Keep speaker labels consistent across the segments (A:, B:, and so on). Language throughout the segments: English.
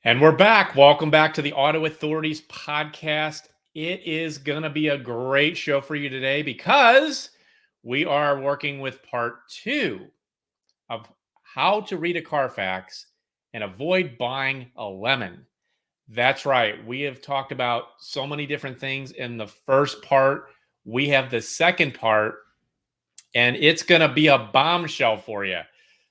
A: And we're back. Welcome back to the Auto Authorities Podcast. It is going to be a great show for you today because we are working with part 2 of how to read a Carfax and avoid buying a lemon. That's right. We have talked about so many different things in the first part. We have the second part, and it's going to be a bombshell for you.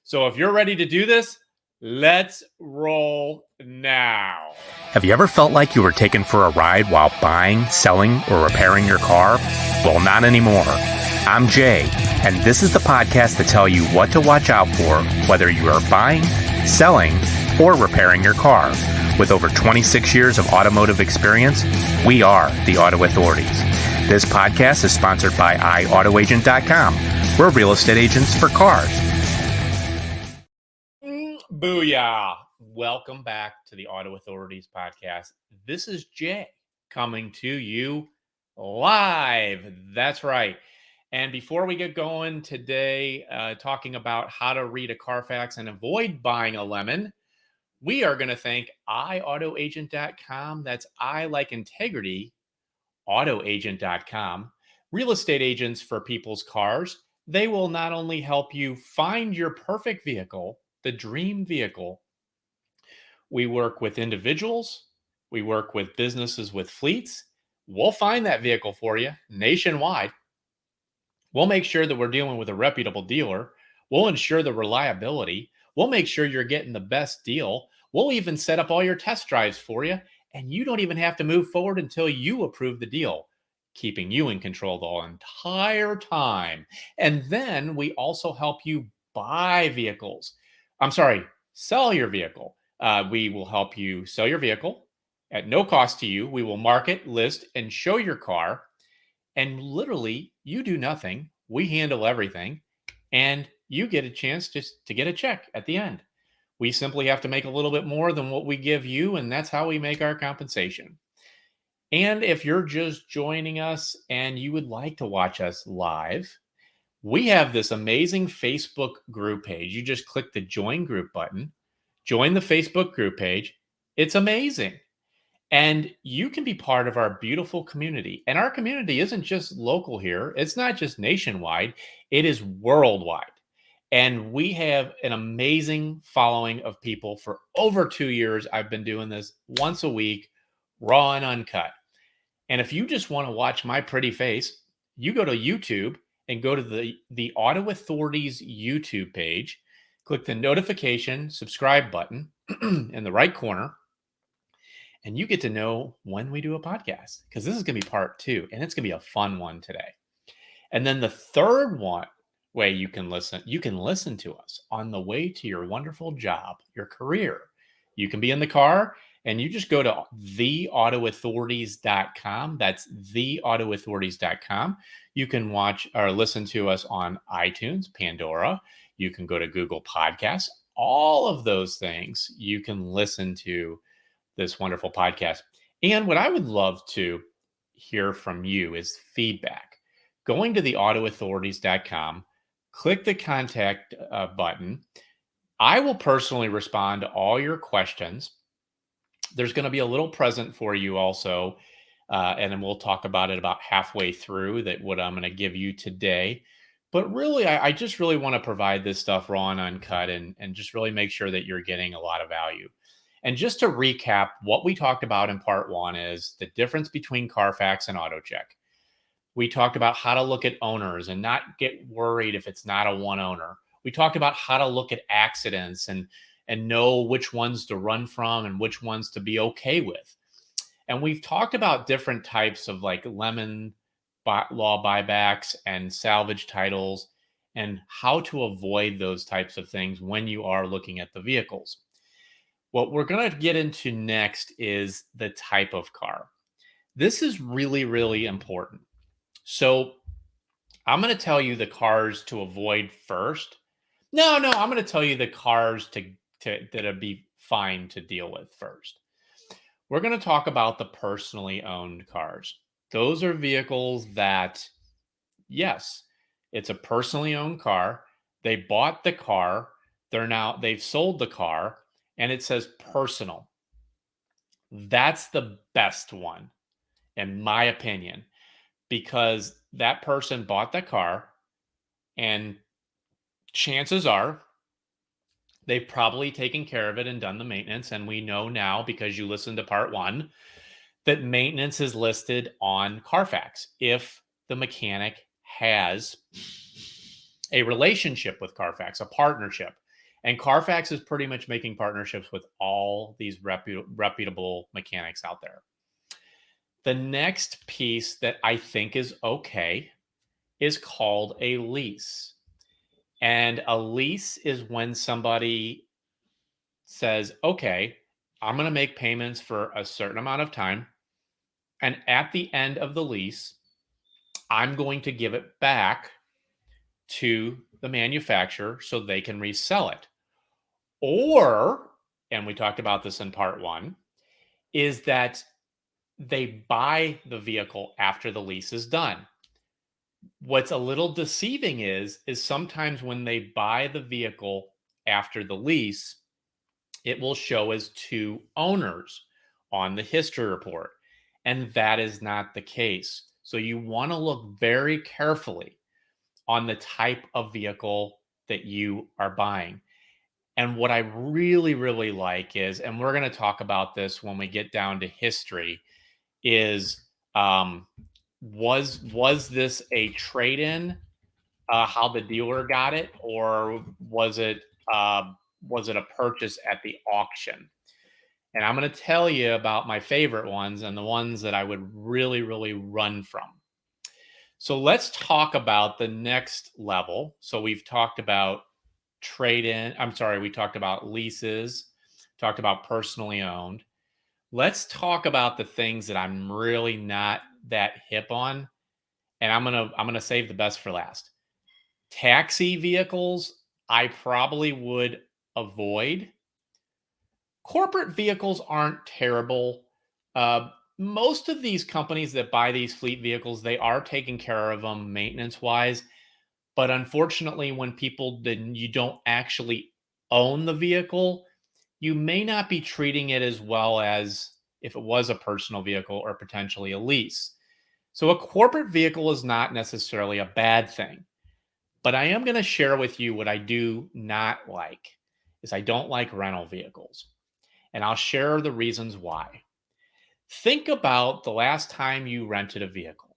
A: So if you're ready to do this, let's roll now.
B: Have you ever felt like you were taken for a ride while buying, selling, or repairing your car? Well, not anymore. I'm Jay, and this is the podcast to tell you what to watch out for, whether you are buying, selling, or repairing your car. With over 26 years of automotive experience, we are the Auto Authorities. This podcast is sponsored by iAutoAgent.com. We're real estate agents for cars.
A: Booyah! Welcome back to the Auto Authorities Podcast. This is Jay coming to you live. That's right. And before we get going today, talking about how to read a Carfax and avoid buying a lemon, we are going to thank iAutoAgent.com. That's I like integrity, AutoAgent.com. Real estate agents for people's cars. They will not only help you find your perfect vehicle, the dream vehicle. We work with individuals. We work with businesses with fleets. We'll find that vehicle for you nationwide. We'll make sure that we're dealing with a reputable dealer. We'll ensure the reliability. We'll make sure you're getting the best deal. We'll even set up all your test drives for you, and you don't even have to move forward until you approve the deal, keeping you in control the entire time. And then we also help you buy vehicles. Sell your vehicle. We will help you sell your vehicle at no cost to you. We will market, list, and show your car. And literally, you do nothing. We handle everything. And you get a chance just to get a check at the end. We simply have to make a little bit more than what we give you, and that's how we make our compensation. And if you're just joining us and you would like to watch us live, we have this amazing Facebook group page. You just click the join group button, join the Facebook group page. It's amazing. And you can be part of our beautiful community. And our community isn't just local here, it's not just nationwide, it is worldwide. And we have an amazing following of people for over 2 years. I've been doing this once a week, raw and uncut. And if you just want to watch my pretty face, you go to YouTube and go to the Auto Authorities YouTube page, click the notification subscribe button in the right corner, and you get to know when we do a podcast, because this is going to be part 2, and it's going to be a fun one today. And then the third way you can listen to us on the way to your wonderful job, your career. You can be in the car and you just go to theautoauthorities.com. That's theautoauthorities.com. You can watch or listen to us on iTunes, Pandora. You can go to Google Podcasts. All of those things you can listen to this wonderful podcast. And what I would love to hear from you is feedback. Going to theautoauthorities.com, click the contact button. I will personally respond to all your questions. There's going to be a little present for you also, and then we'll talk about it about halfway through that what I'm going to give you today. But really, I just really want to provide this stuff raw and uncut and just really make sure that you're getting a lot of value. And just to recap, what we talked about in part 1 is the difference between Carfax and AutoCheck. We talked about how to look at owners and not get worried if it's not a one owner. We talked about how to look at accidents and know which ones to run from and which ones to be okay with. And we've talked about different types of like lemon law buybacks and salvage titles and how to avoid those types of things when you are looking at the vehicles. What we're going to get into next is the type of car. This is really, really important. So I'm going to tell you the cars to avoid first. No, I'm going to tell you the cars that'd be fine to deal with first. We're going to talk about the personally owned cars. Those are vehicles that, yes, it's a personally owned car. They bought the car. They've sold the car, and it says personal. That's the best one, in my opinion, because that person bought the car and chances are they've probably taken care of it and done the maintenance. And we know now, because you listened to part one, that maintenance is listed on Carfax if the mechanic has a relationship with Carfax, a partnership. And Carfax is pretty much making partnerships with all these reputable mechanics out there. The next piece that I think is okay is called a lease. And a lease is when somebody says, okay, I'm going to make payments for a certain amount of time. And at the end of the lease, I'm going to give it back to the manufacturer so they can resell it. Or, and we talked about this in part one, is that they buy the vehicle after the lease is done. What's a little deceiving is sometimes when they buy the vehicle after the lease, it will show as two owners on the history report. And that is not the case. So you want to look very carefully on the type of vehicle that you are buying. And what I really, really like is, and we're going to talk about this when we get down to history, is was this a trade-in? How the dealer got it, or was it a purchase at the auction? And I'm going to tell you about my favorite ones and the ones that I would really, really run from. So let's talk about the next level. So we've talked about we talked about leases, talked about personally owned. Let's talk about the things that I'm really not that hip on. And I'm going to save the best for last. Taxi vehicles, I probably would avoid. Corporate vehicles aren't terrible. Most of these companies that buy these fleet vehicles, they are taking care of them maintenance wise. But unfortunately, when you don't actually own the vehicle, you may not be treating it as well as if it was a personal vehicle or potentially a lease. So a corporate vehicle is not necessarily a bad thing. But I am going to share with you what I do not like is I don't like rental vehicles. And I'll share the reasons why. Think about the last time you rented a vehicle.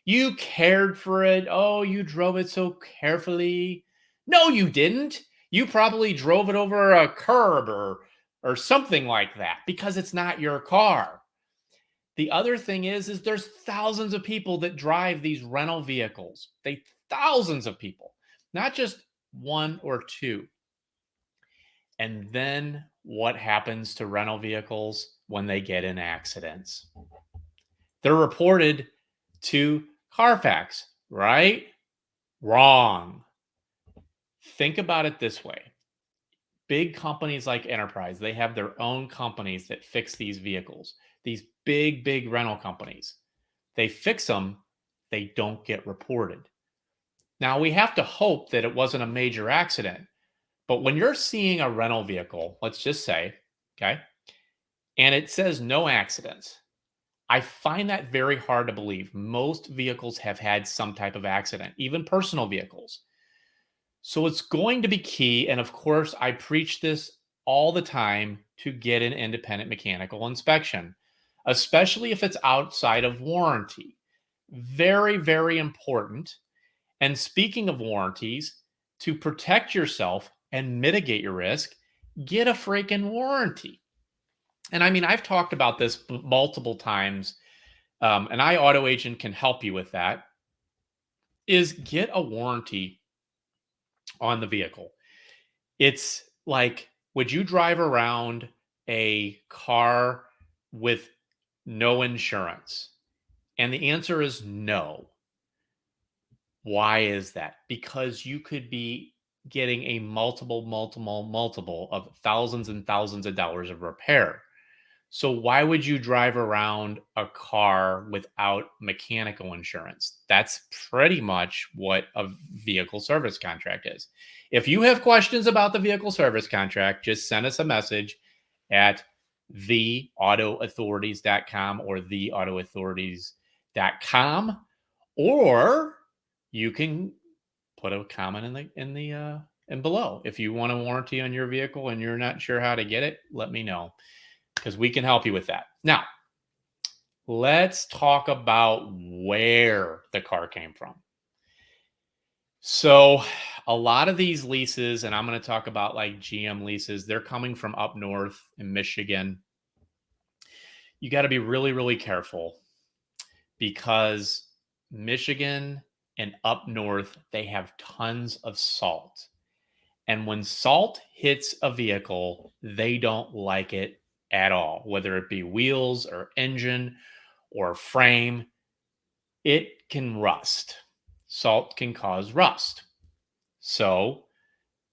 A: You cared for it. Oh, you drove it so carefully. No, you didn't. You probably drove it over a curb or something like that because it's not your car. The other thing is there's thousands of people that drive these rental vehicles. Thousands of people, not just one or two. And then what happens to rental vehicles when they get in accidents? They're reported to Carfax, right? Wrong. Think about it this way. Big companies like Enterprise, they have their own companies that fix these vehicles. These big, big rental companies. They fix them, they don't get reported. Now, we have to hope that it wasn't a major accident. But when you're seeing a rental vehicle, let's just say, okay, and it says no accidents, I find that very hard to believe. Most vehicles have had some type of accident, even personal vehicles. So it's going to be key. And of course, I preach this all the time to get an independent mechanical inspection, especially if it's outside of warranty. Very, very important. And speaking of warranties, to protect yourself and mitigate your risk, get a freaking warranty. And I mean, I've talked about this multiple times, and Auto Agent can help you with that, is get a warranty on the vehicle. It's like, would you drive around a car with no insurance? And the answer is no. Why is that? Because you could be getting a multiple of thousands and thousands of dollars of repair. So why would you drive around a car without mechanical insurance? That's pretty much what a vehicle service contract is. If you have questions about the vehicle service contract, just send us a message at theautoauthorities.com or theautoauthorities.com, or you can put a comment in below. If you want a warranty on your vehicle and you're not sure how to get it, let me know, because we can help you with that. Now, let's talk about where the car came from. So a lot of these leases, and I'm going to talk about like GM leases, they're coming from up north in Michigan. You got to be really, really careful, because Michigan and up north, they have tons of salt. And when salt hits a vehicle, they don't like it at all, whether it be wheels or engine or frame. It can rust. Salt can cause rust. So,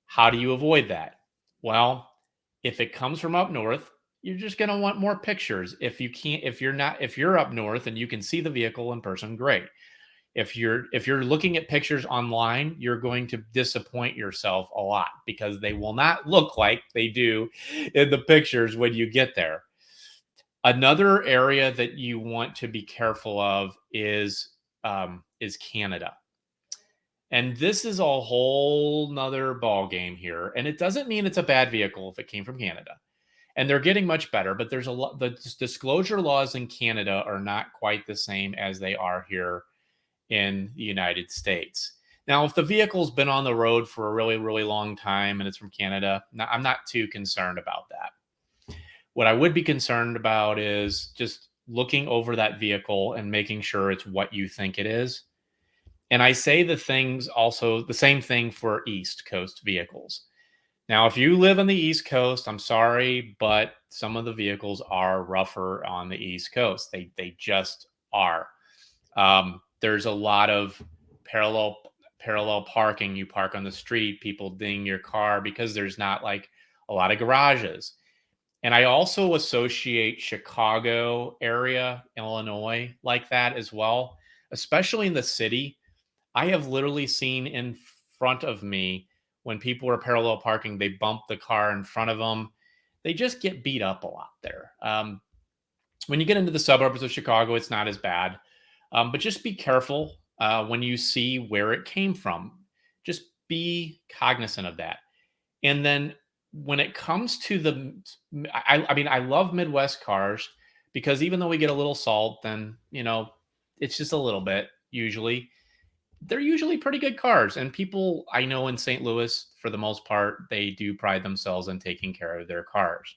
A: how do you avoid that? Well, if it comes from up north, you're just going to want more pictures. If you're up north and you can see the vehicle in person, great. If you're looking at pictures online, you're going to disappoint yourself a lot, because they will not look like they do in the pictures when you get there. Another area that you want to be careful of is Canada. And this is a whole nother ball game here. And it doesn't mean it's a bad vehicle if it came from Canada. And they're getting much better, but there's a lot. The disclosure laws in Canada are not quite the same as they are here in the United States. Now, if the vehicle's been on the road for a really, really long time and it's from Canada, I'm not too concerned about that. What I would be concerned about is just looking over that vehicle and making sure it's what you think it is. And I say the same thing for East Coast vehicles. Now, if you live on the East Coast, I'm sorry, but some of the vehicles are rougher on the East Coast. They just are. There's a lot of parallel parking. You park on the street, people ding your car because there's not like a lot of garages. And I also associate Chicago area, Illinois, like that as well, especially in the city. I have literally seen in front of me, when people are parallel parking, they bump the car in front of them. They just get beat up a lot there. When you get into the suburbs of Chicago, it's not as bad. But just be careful when you see where it came from. Just be cognizant of that. And then when it comes to I love Midwest cars, because even though we get a little salt, then, it's just a little bit usually. They're usually pretty good cars. And people I know in St. Louis, for the most part, they do pride themselves in taking care of their cars.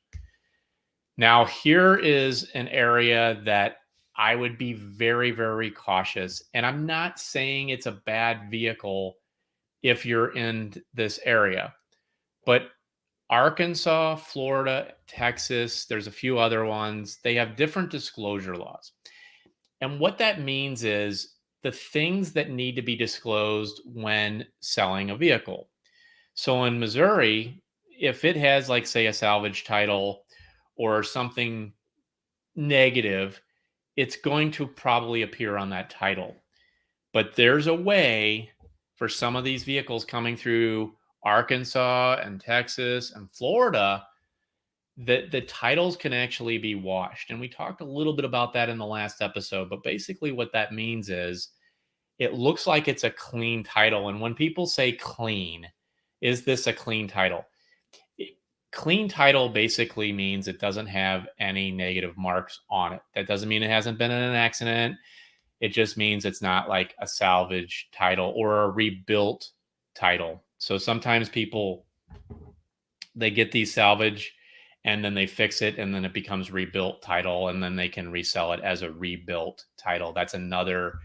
A: Now, here is an area that I would be very, very cautious. And I'm not saying it's a bad vehicle if you're in this area, but Arkansas, Florida, Texas, there's a few other ones. They have different disclosure laws. And what that means is the things that need to be disclosed when selling a vehicle. So in Missouri, if it has, like, say, a salvage title or something negative, it's going to probably appear on that title. But there's a way for some of these vehicles coming through Arkansas and Texas and Florida that the titles can actually be washed. And we talked a little bit about that in the last episode, but basically what that means is it looks like it's a clean title. And when people say clean, is this a clean title? Clean title basically means it doesn't have any negative marks on it. That doesn't mean it hasn't been in an accident. It just means it's not like a salvage title or a rebuilt title. So sometimes people, they get these salvage and then they fix it and then it becomes rebuilt title, and then they can resell it as a rebuilt title. That's another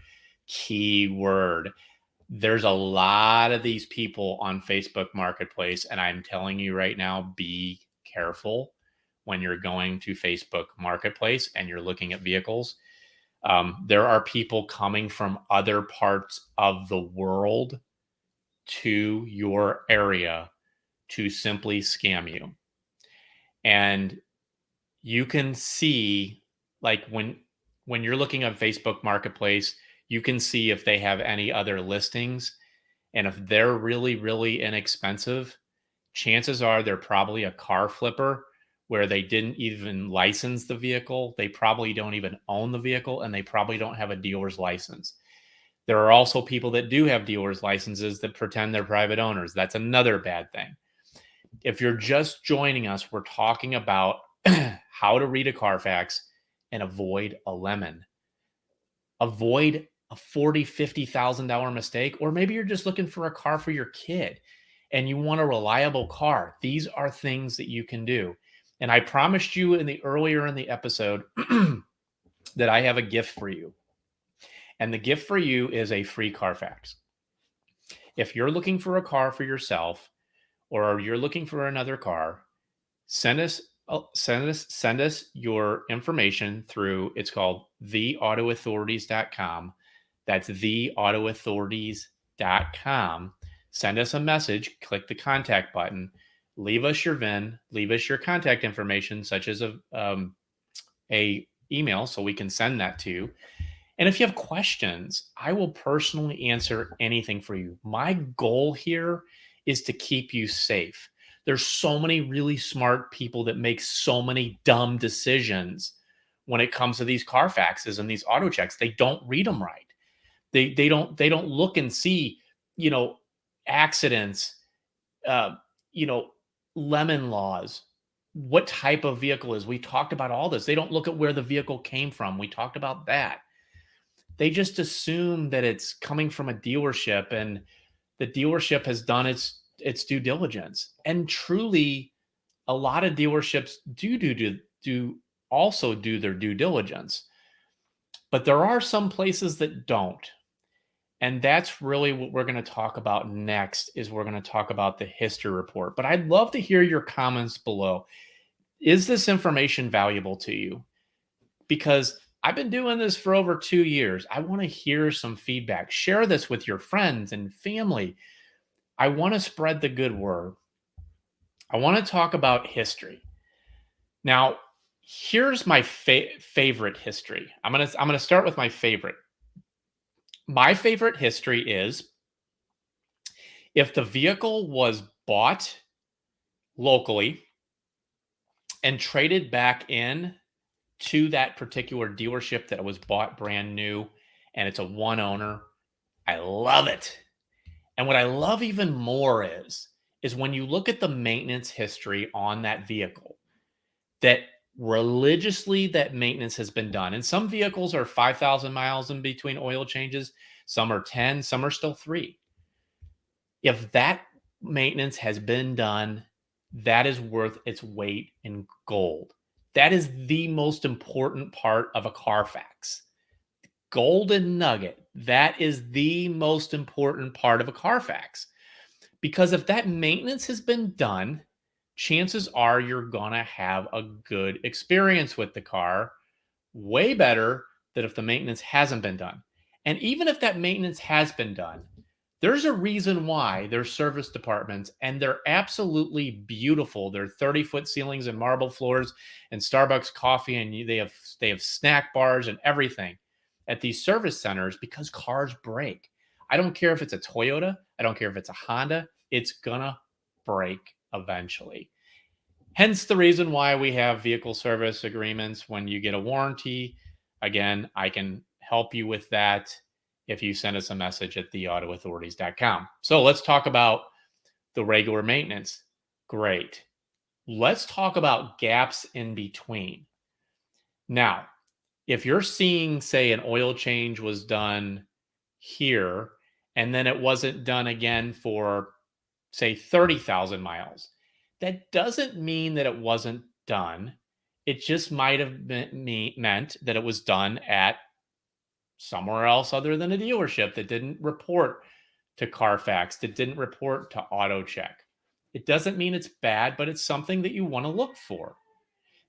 A: key word. There's a lot of these people on Facebook Marketplace, and I'm telling you right now, be careful when you're going to Facebook Marketplace and you're looking at vehicles. There are people coming from other parts of the world to your area to simply scam you. And you can see, like, when you're looking at Facebook Marketplace, you can see if they have any other listings. And if they're really, really inexpensive, chances are they're probably a car flipper where they didn't even license the vehicle. They probably don't even own the vehicle, and they probably don't have a dealer's license. There are also people that do have dealer's licenses that pretend they're private owners. That's another bad thing. If you're just joining us, we're talking about how to read a Carfax and avoid a lemon. Avoid a $40,000-$50,000 mistake, or maybe you're just looking for a car for your kid and you want a reliable car. These are things that you can do. And I promised you earlier in the episode that I have a gift for you. And the gift for you is a free Carfax. If you're looking for a car for yourself, or you're looking for another car, send us your information through, it's called theautoauthorities.com. That's theautoauthorities.com. Send us a message, click the contact button, leave us your VIN, leave us your contact information, such as a email, so we can send that to you. And if you have questions, I will personally answer anything for you. My goal here is to keep you safe. There's so many really smart people that make so many dumb decisions when it comes to these Carfaxes and these auto checks. They don't read them right. They don't look and see, accidents, uh, lemon laws, what type of vehicle is. We talked about all this. They don't look at where the vehicle came from. We talked about that. They just assume that it's coming from a dealership, and the dealership has done its due diligence. And truly, a lot of dealerships do also do their due diligence. But there are some places that don't. And that's really what we're going to talk about next. Is we're going to talk about the history report. But I'd love to hear your comments below. Is this information valuable to you? Because I've been doing this for over 2 years. I want to hear some feedback. Share this with your friends and family. I want to spread the good word. I want to talk about history. Now, here's my favorite history. I'm gonna start with my favorite. My favorite history is if the vehicle was bought locally and traded back in to that particular dealership that was bought brand new, and it's a one owner. I love it. And what I love even more is when you look at the maintenance history on that vehicle, that religiously that maintenance has been done. And some vehicles are 5,000 miles in between oil changes. Some are 10, some are still 3. If that maintenance has been done, that is worth its weight in gold. That is the most important part of a Carfax. Golden nugget. That is the most important part of a Carfax. Because if that maintenance has been done, chances are you're going to have a good experience with the car. Way better than if the maintenance hasn't been done. And even if that maintenance has been done, there's a reason why there's service departments, and they're absolutely beautiful. They're 30-foot ceilings and marble floors and Starbucks coffee, and they have snack bars and everything at these service centers, because cars break. I don't care if it's a Toyota. I don't care if it's a Honda. It's gonna break eventually. Hence the reason why we have vehicle service agreements when you get a warranty. Again, I can help you with that if you send us a message at theautoauthorities.com. So let's talk about the regular maintenance. Great. Let's talk about gaps in between. Now, if you're seeing, say, an oil change was done here, and then it wasn't done again for, say, 30,000 miles, that doesn't mean that it wasn't done. It just might have meant that it was done at somewhere else other than a dealership that didn't report to Carfax, that didn't report to AutoCheck. It doesn't mean it's bad, but it's something that you want to look for.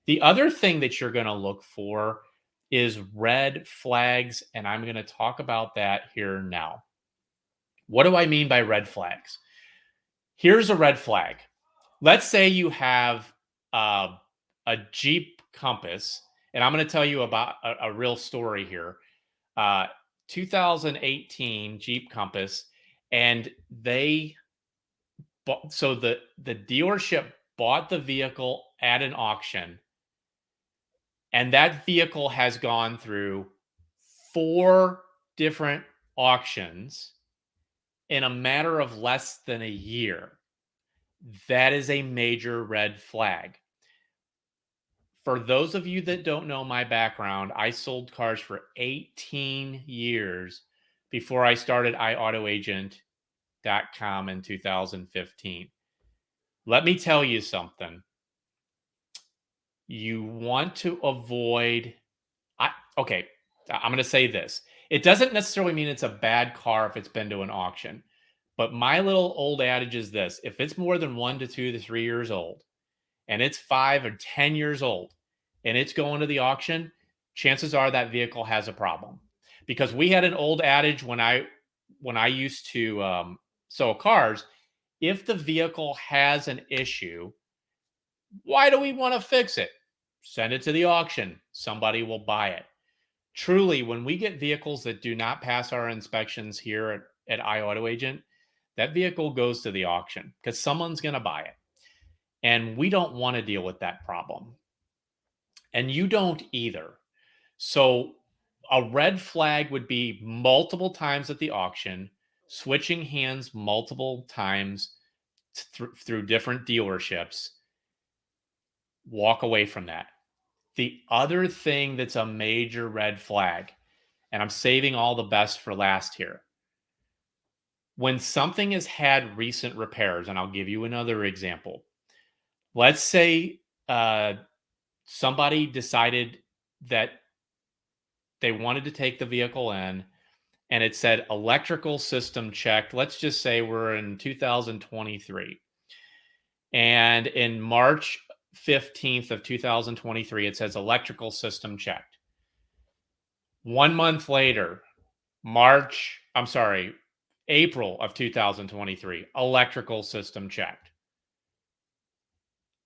A: The other thing that you're going to look for is red flags, and I'm going to talk about that here now. What do I mean by red flags? Here's a red flag. Let's say you have a Jeep Compass, and I'm going to tell you about a real story here. 2018 Jeep Compass, and the dealership bought the vehicle at an auction, and that vehicle has gone through 4 different auctions in a matter of less than a year, that is a major red flag. For those of you that don't know my background, I sold cars for 18 years before I started iAutoAgent.com in 2015. Let me tell you something. You want to avoid okay, I'm going to say this. It doesn't necessarily mean it's a bad car if it's been to an auction. But my little old adage is this: if it's more than 1 to 2 to 3 years old, and it's 5 or 10 years old, and it's going to the auction, chances are that vehicle has a problem. Because we had an old adage when I used to sell cars: if the vehicle has an issue, why do we want to fix it? Send it to the auction. Somebody will buy it. Truly, when we get vehicles that do not pass our inspections here at iAutoAgent, that vehicle goes to the auction because someone's going to buy it. And we don't want to deal with that problem. And you don't either. So a red flag would be multiple times at the auction, switching hands multiple times through different dealerships. Walk away from that. The other thing that's a major red flag, and I'm saving all the best for last here. When something has had recent repairs, and I'll give you another example. Let's say somebody decided that they wanted to take the vehicle in and it said electrical system checked. Let's just say we're in 2023. And in March 15th of 2023, it says electrical system checked. 1 month later, April of 2023, electrical system checked.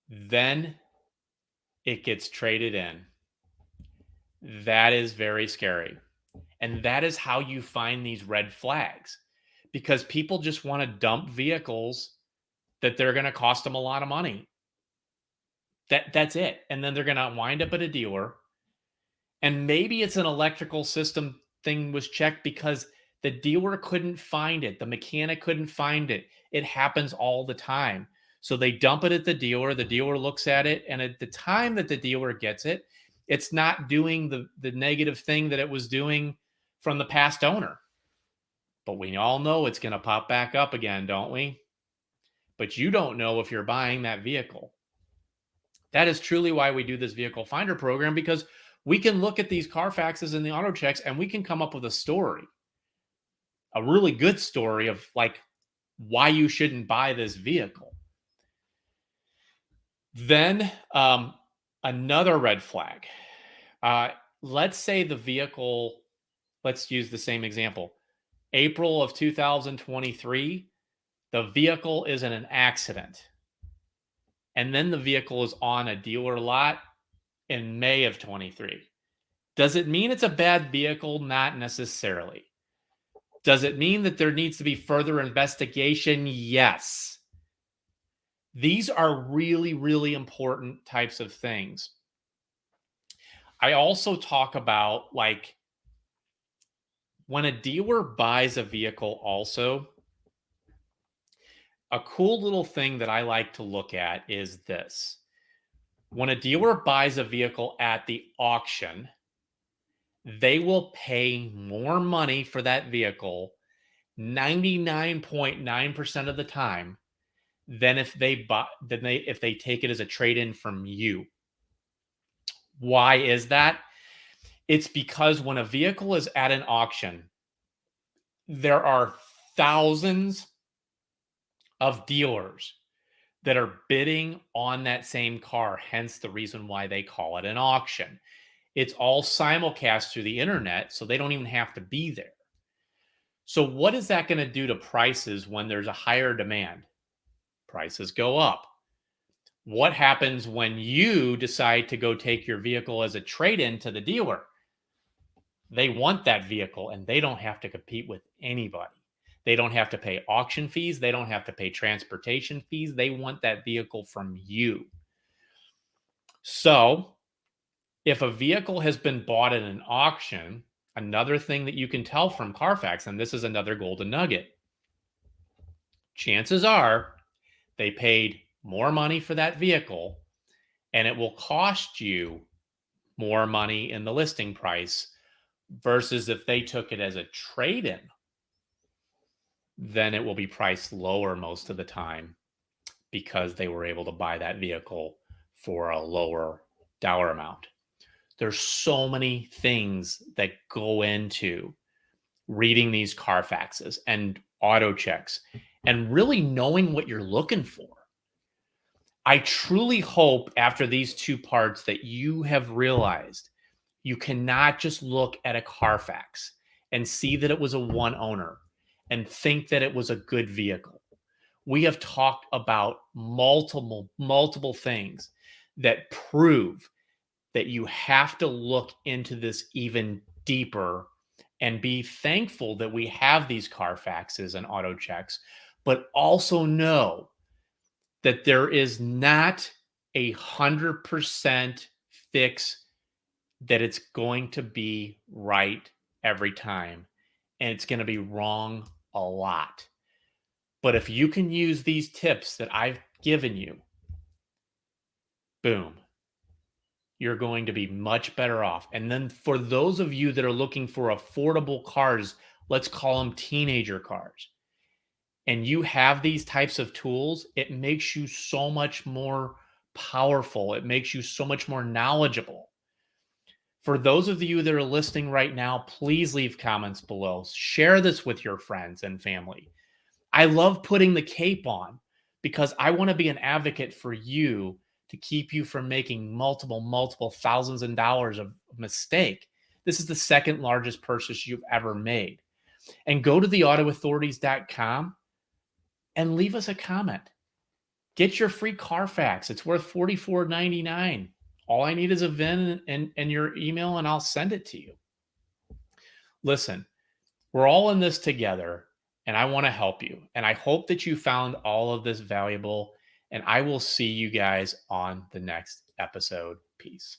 A: Then it gets traded in. That is very scary. And that is how you find these red flags, because people just want to dump vehicles that they're going to cost them a lot of money. That's it. And then they're going to wind up at a dealer. And maybe it's an electrical system thing was checked because the dealer couldn't find it. The mechanic couldn't find it. It happens all the time. So they dump it at the dealer. The dealer looks at it. And at the time that the dealer gets it, it's not doing the negative thing that it was doing from the past owner. But we all know it's going to pop back up again, don't we? But you don't know if you're buying that vehicle. That is truly why we do this vehicle finder program, because we can look at these Carfaxes and the auto checks and we can come up with a story, a really good story of like why you shouldn't buy this vehicle. Then another red flag. Let's say the vehicle, let's use the same example. April of 2023, the vehicle is in an accident. And then the vehicle is on a dealer lot in May of 23. Does it mean it's a bad vehicle? Not necessarily. Does it mean that there needs to be further investigation? Yes. These are really, really important types of things. I also talk about like when a dealer buys a vehicle also, a cool little thing that I like to look at is this. When a dealer buys a vehicle at the auction, they will pay more money for that vehicle 99.9% of the time than if they take it as a trade-in from you. Why is that? It's because when a vehicle is at an auction, there are thousands of dealers that are bidding on that same car, hence the reason why they call it an auction. It's all simulcast through the internet, so they don't even have to be there. So what is that going to do to prices when there's a higher demand? Prices go up. What happens when you decide to go take your vehicle as a trade-in to the dealer? They want that vehicle and they don't have to compete with anybody. They don't have to pay auction fees. They don't have to pay transportation fees. They want that vehicle from you. So if a vehicle has been bought at an auction, another thing that you can tell from Carfax, and this is another golden nugget, chances are they paid more money for that vehicle and it will cost you more money in the listing price versus if they took it as a trade-in, then it will be priced lower most of the time because they were able to buy that vehicle for a lower dollar amount. There's so many things that go into reading these Carfaxes and auto checks and really knowing what you're looking for. I truly hope after these two parts that you have realized you cannot just look at a Carfax and see that it was a one owner and think that it was a good vehicle. We have talked about multiple things that prove that you have to look into this even deeper and be thankful that we have these Carfaxes and auto checks, but also know that there is not 100% fix that it's going to be right every time. And it's going to be wrong a lot. But if you can use these tips that I've given you, boom, you're going to be much better off. And then for those of you that are looking for affordable cars, let's call them teenager cars, and you have these types of tools, it makes you so much more powerful. It makes you so much more knowledgeable. For those of you that are listening right now, please leave comments below. Share this with your friends and family. I love putting the cape on because I want to be an advocate for you to keep you from making multiple thousands of dollars of mistake. This is the second largest purchase you've ever made. And go to the AutoAuthorities.com and leave us a comment. Get your free Carfax. It's worth $44.99. All I need is a VIN and your email, and I'll send it to you. Listen, we're all in this together, and I want to help you. And I hope that you found all of this valuable, and I will see you guys on the next episode. Peace.